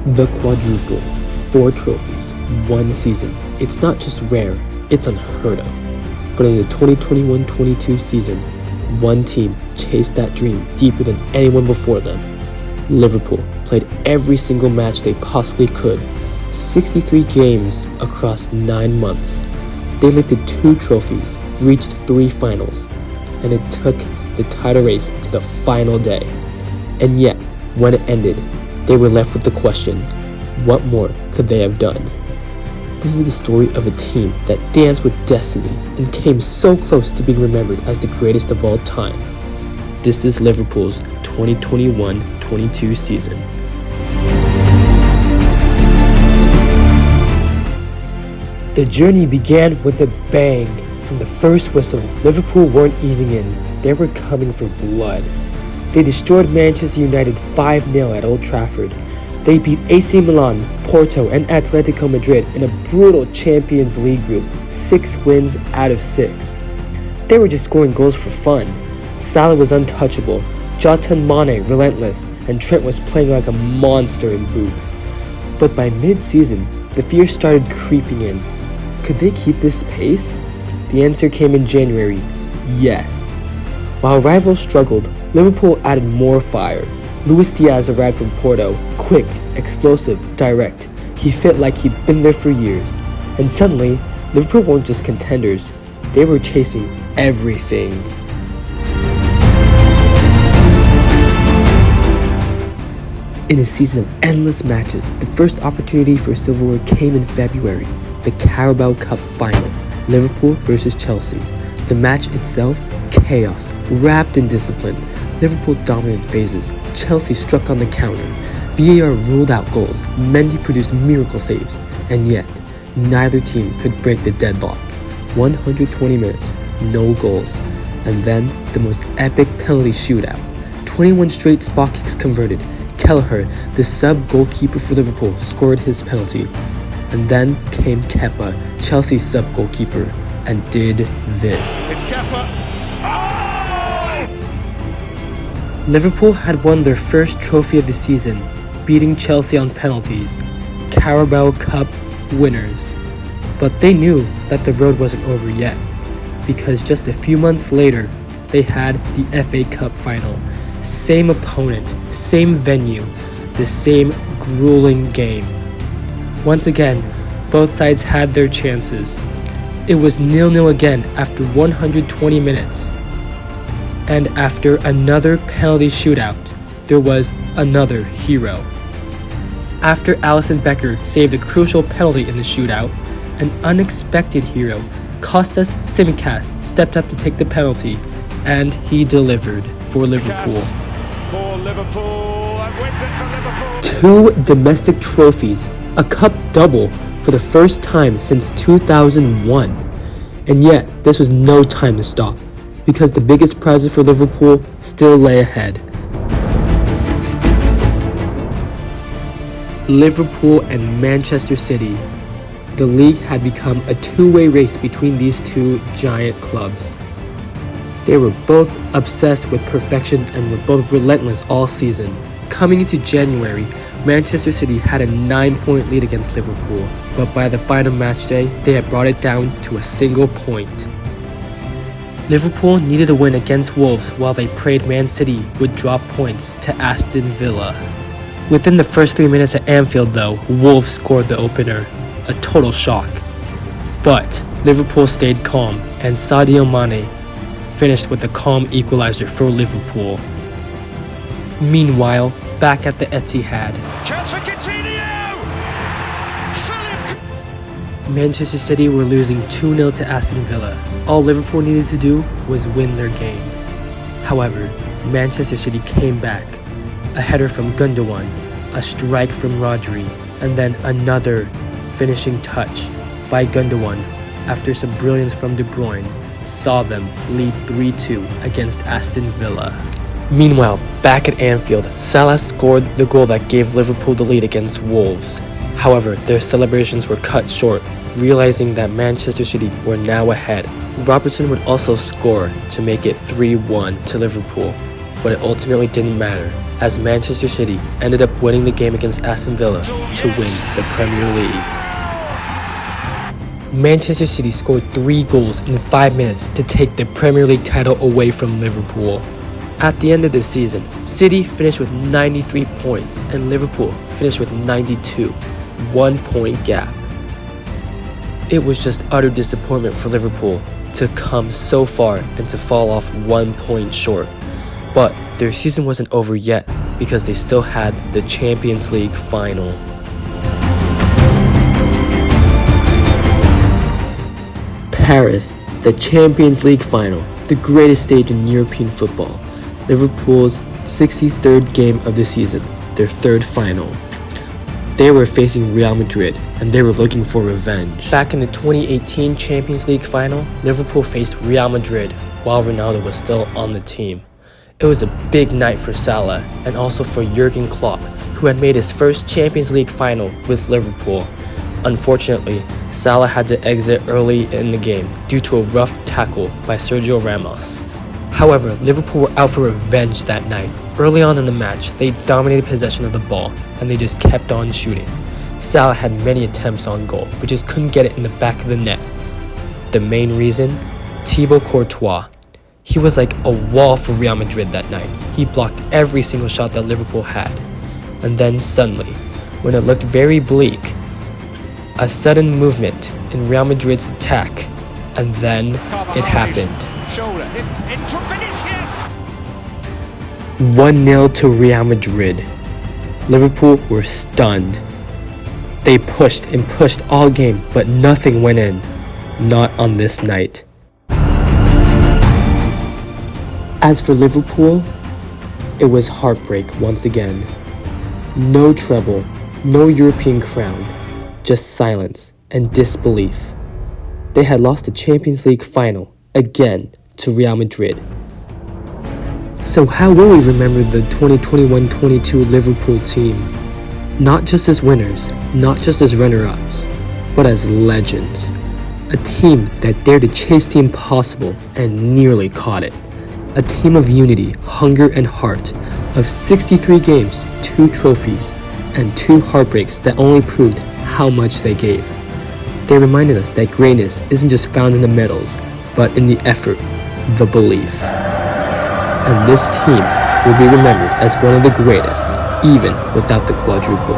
The Quadruple. 4 trophies, 1 season. It's not just rare, it's unheard of. But in the 2021-22 season, one team chased that dream deeper than anyone before them. Liverpool played every single match they possibly could, 63 games across 9 months. They lifted 2 trophies, reached 3 finals, and it took the title race to the final day. And yet, when it ended, they were left with the question, what more could they have done? This is the story of a team that danced with destiny and came so close to being remembered as the greatest of all time. This is Liverpool's 2021-22 season. The journey began with a bang. From the first whistle, Liverpool weren't easing in. They were coming for blood. They destroyed Manchester United 5-0 at Old Trafford. They beat AC Milan, Porto, and Atletico Madrid in a brutal Champions League group, 6 wins out of 6. They were just scoring goals for fun. Salah was untouchable, Jota and Mane relentless, and Trent was playing like a monster in boots. But by mid-season, the fear started creeping in. Could they keep this pace? The answer came in January, yes. While rivals struggled, Liverpool added more fire. Luis Diaz arrived from Porto, quick, explosive, direct. He fit like he'd been there for years. And suddenly, Liverpool weren't just contenders, they were chasing everything. In a season of endless matches, the first opportunity for silverware came in February, the Carabao Cup final, Liverpool versus Chelsea. The match itself, chaos, wrapped in discipline. Liverpool dominated phases, Chelsea struck on the counter, VAR ruled out goals, Mendy produced miracle saves, and yet, neither team could break the deadlock. 120 minutes, no goals, and then the most epic penalty shootout. 21 straight spot kicks converted. Kelleher, the sub-goalkeeper for Liverpool, scored his penalty. And then came Kepa, Chelsea's sub-goalkeeper, and did this. It's Kepa. Liverpool had won their first trophy of the season, beating Chelsea on penalties, Carabao Cup winners. But they knew that the road wasn't over yet, because just a few months later, they had the FA Cup final. Same opponent, same venue, the same grueling game. Once again, both sides had their chances. It was 0-0 again after 120 minutes. And after another penalty shootout, there was another hero. After Alisson Becker saved a crucial penalty in the shootout, an unexpected hero, Kostas Tsimikas, stepped up to take the penalty, and he delivered for Liverpool. For Liverpool, and wins it for Liverpool. 2 domestic trophies, a cup double for the first time since 2001. And yet, this was no time to stop, because the biggest prizes for Liverpool still lay ahead. Liverpool and Manchester City. The league had become a two-way race between these two giant clubs. They were both obsessed with perfection and were both relentless all season. Coming into January, Manchester City had a 9-point lead against Liverpool, but by the final match day, they had brought it down to a single point. Liverpool needed a win against Wolves while they prayed Man City would drop points to Aston Villa. Within the first 3 minutes at Anfield though, Wolves scored the opener, a total shock. But Liverpool stayed calm, and Sadio Mane finished with a calm equalizer for Liverpool. Meanwhile, back at the Etihad, Chance for Coutinho! Manchester City were losing 2-0 to Aston Villa. All Liverpool needed to do was win their game. However, Manchester City came back. A header from Gundogan, a strike from Rodri, and then another finishing touch by Gundogan after some brilliance from De Bruyne saw them lead 3-2 against Aston Villa. Meanwhile, back at Anfield, Salah scored the goal that gave Liverpool the lead against Wolves. However, their celebrations were cut short, realizing that Manchester City were now ahead. Robertson would also score to make it 3-1 to Liverpool, but it ultimately didn't matter. as Manchester City ended up winning the game against Aston Villa to win the Premier League. Manchester City scored 3 goals in 5 minutes to take the Premier League title away from Liverpool. At the end of the season, City finished with 93 points and Liverpool finished with 92, 1-point gap. It was just utter disappointment for Liverpool to come so far and to fall off 1 point short. But their season wasn't over yet because they still had the Champions League final. Paris, the Champions League final, the greatest stage in European football. Liverpool's 63rd game of the season, their 3rd final. They were facing Real Madrid, and they were looking for revenge. Back in the 2018 Champions League final, Liverpool faced Real Madrid while Ronaldo was still on the team. It was a big night for Salah, and also for Jurgen Klopp, who had made his first Champions League final with Liverpool. Unfortunately, Salah had to exit early in the game due to a rough tackle by Sergio Ramos. However, Liverpool were out for revenge that night. Early on in the match, they dominated possession of the ball, and they just kept on shooting. Salah had many attempts on goal, but just couldn't get it in the back of the net. The main reason? Thibaut Courtois. He was like a wall for Real Madrid that night. He blocked every single shot that Liverpool had. And then suddenly, when it looked very bleak, a sudden movement in Real Madrid's attack, and then it happened. 1-0 to Real Madrid. Liverpool were stunned. They pushed and pushed all game, but nothing went in. Not on this night. As for Liverpool, it was heartbreak once again. No treble, no European crown, just silence and disbelief. They had lost the Champions League final again to Real Madrid. So how will we remember the 2021-22 Liverpool team? Not just as winners, not just as runner-ups, but as legends. A team that dared to chase the impossible and nearly caught it. A team of unity, hunger, and heart, of 63 games, 2 trophies, and 2 heartbreaks that only proved how much they gave. They reminded us that greatness isn't just found in the medals, but in the effort, the belief. And this team will be remembered as one of the greatest, even without the quadruple.